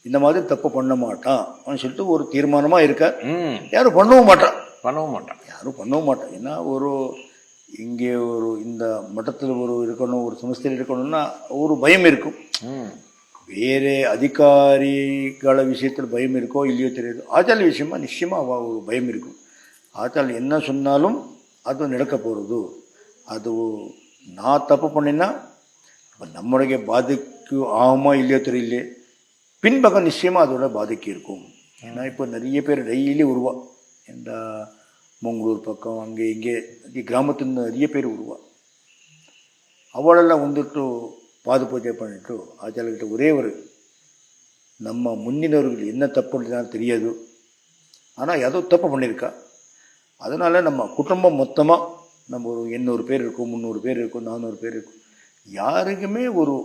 இந்த மாதிரி தப்பு பண்ண மாட்டான் அப்படின்னு சொல்லிட்டு ஒரு தீர்மானமாக இருக்கார். யாரும் பண்ணவும் மாட்டான் யாரும் பண்ணவும் மாட்டான். ஏன்னா இங்கே இந்த மட்டத்தில் இருக்கணும், ஒரு சமஸ்தையில் இருக்கணும்னா ஒரு பயம் இருக்கும். வேறு அதிகாரிகள விஷயத்தில் பயம் இருக்கோ இல்லையோ தெரியாது, ஆச்சாரிய விஷயமா நிச்சயமாக ஒரு பயம் இருக்கும். ஆச்சாரியர் என்ன சொன்னாலும் அது நடக்க போகிறது. அது நான் தப்பு பண்ணினா நம்முடைய பாதிக்கு ஆகுமா இல்லையோ தெரியல, பின்பக்கம் நிச்சயமாக அதோட பாதிக்கு இருக்கும். ஏன்னா இப்போ நிறைய பேர் டெய்லி வருவா, இந்த மங்களூர் பக்கம் அங்கே இங்கே கிராமத்துலேருந்து நிறைய பேர் வருவா. அவளெல்லாம் வந்துட்டு பாத பூஜை பண்ணிட்டு ஆச்சாரியர்கிட்ட ஒரே நம்ம முன்னினவர்கள் என்ன தப்பு பண்ணினாலும் தெரியாது, ஆனால் ஏதோ தப்பு பண்ணியிருக்கா. அதனால் நம்ம குடும்பம் மொத்தமாக நம்ம 800 பேர் இருக்கும், 300 பேர் இருக்கும், 400 பேர் இருக்கும், யாருக்குமே ஒரு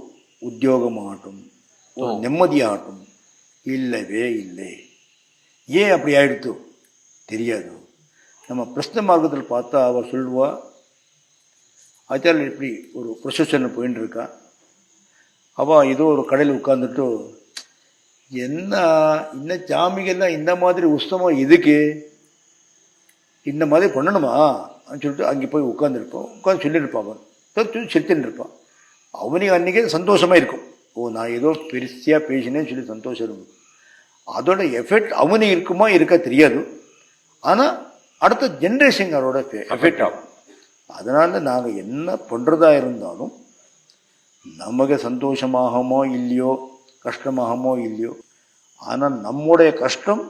உத்தியோகமாகட்டும் ஒரு நிம்மதியாகட்டும் இல்லவே இல்லை. ஏன் அப்படி ஆயிடுத்து தெரியாது. நம்ம பிரஸ்ன மார்க்கத்தில் பார்த்தா அவர் சொல்லுவா, ஆச்சாரியர் இப்படி ஒரு ப்ரொசஷன் போயின்னு இருக்கா. அவள் ஏதோ ஒரு கடையில் உட்காந்துட்டு இன்னும் சாமிகள்லாம் இந்த மாதிரி உஷ்ணமாக எதுக்கு இந்த மாதிரி பண்ணணுமா அப்படின்னு சொல்லிட்டு அங்கே போய் உட்காந்துருப்போம். உட்காந்து சொல்லியிருப்பாங்க, செலுத்தின்னு இருப்பான். அவனுக்கு அன்றைக்கே சந்தோஷமாக இருக்கும். நான் ஏதோ பெருசியாக பேசினேன்னு சொல்லி சந்தோஷம் இருக்கும். அதோட எஃபெக்ட் அவனுக்கு இருக்குமா இருக்க தெரியாது, ஆனால் அடுத்த ஜென்ரேஷன் அதோட எஃபெக்ட் ஆகும். அதனால் நாங்கள் என்ன பண்ணுறதா இருந்தாலும் நமக்கு சந்தோஷமாகமோ இல்லையோ கஷ்டமாகமோ இல்லையோ, ஆனால் நம்முடைய கஷ்டம்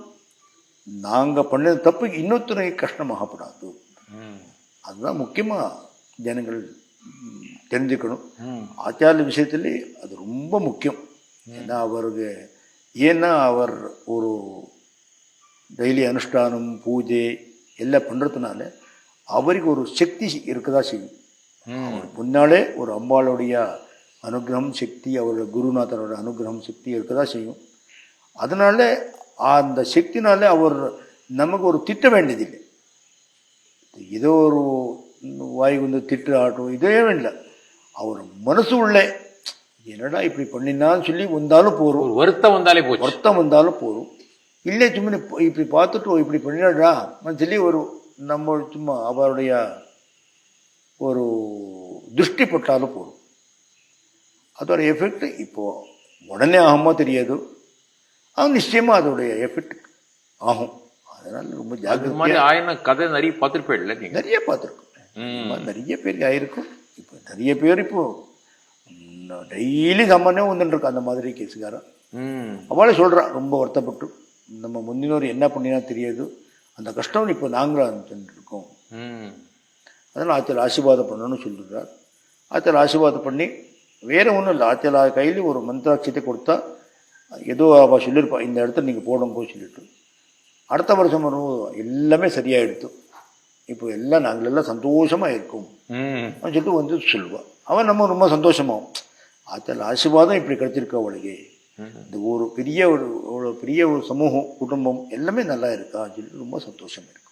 நாங்கள் பண்ணது தப்புக்கு இன்னொருத்தரை கஷ்டமாகப்படாது. அதுதான் முக்கியமாக ஜனங்கள் தெரிஞ்சுக்கணும். ஆச்சாரிய விஷயத்துல அது ரொம்ப முக்கியம். ஏன்னா அவர் ஒரு டெய்லி அனுஷ்டானம் பூஜை எல்லாம் பண்ணுறதுனால அவருக்கு ஒரு சக்தி இருக்கதா செய்யும். அவர் முன்னாலே ஒரு அம்பாளுடைய அனுகிரகம் சக்தி, அவருடைய குருநாதரோட அனுகிரகம் சக்தி இருக்கதா செய்யும். அதனால அந்த சக்தினால அவர் நமக்கு ஒரு திட்ட வேண்டியதில்லை. ஏதோ ஒரு வாய் வந்து திட்டு ஆட்டும் இதே இல்லை. அவர் மனசு உள்ளே என்னடா இப்படி பண்ணினான்னு சொல்லி வந்தாலும் போகிறோம், வருத்தம் வந்தாலும் போகிறோம். இல்லை சும்மா இப்படி பார்த்துட்டு இப்படி பண்ணிடாடா சொல்லி நம்ம சும்மா அவருடைய ஒரு திருஷ்டி பட்டாலும் போதும். அதோட எஃபெக்ட் இப்போது உடனே ஆகுமா தெரியாது, அது நிச்சயமாக அதோடைய எஃபெக்ட் ஆகும். அதனால் ரொம்ப ஜாக்கிரதை. கதை நிறைய பார்த்துருப்பேன், நிறைய பார்த்துருக்கோம், நிறைய பேருக்கு ஆயிருக்கும். இப்போ நிறைய பேர் இப்போ டெய்லி சாமானியம் வந்துட்டுருக்கு அந்த மாதிரி கேஸுக்காரன். அவளே சொல்கிறான் ரொம்ப வருத்தப்பட்டு, நம்ம முன்னினோர் என்ன பண்ணினா தெரியாது, அந்த கஷ்டம் இப்போ நாங்களும் இருக்கோம். அதனால் ஆச்சல் ஆசீர்வாதம் பண்ணணும்னு சொல்லிடுறார். ஆச்சல் ஆசீர்வாதம் பண்ணி வேறு ஒன்றும் இல்லை, ஆச்சல் கையில் ஒரு மந்திராட்சியத்தை கொடுத்தா ஏதோ அவள் சொல்லியிருப்பா இந்த இடத்துல நீங்கள் போடுங்க சொல்லிட்டு, அடுத்த வருஷம் எல்லாமே சரியாயிடுத்து. இப்போ எல்லாம் நாங்கள் எல்லாம் சந்தோஷமாக இருக்கும் அப்படின்னு சொல்லிட்டு வந்து சொல்லுவாள். அவன் நம்ம ரொம்ப சந்தோஷமாகும். ஆச்சல் ஆசீர்வாதம் இப்படி கிடைச்சிருக்கா அவளுக்கு, இந்த ஒரு பெரிய ஒரு சமூகம் குடும்பம் எல்லாமே நல்லா இருக்கா சொல்லிட்டு ரொம்ப சந்தோஷம் இருக்கு.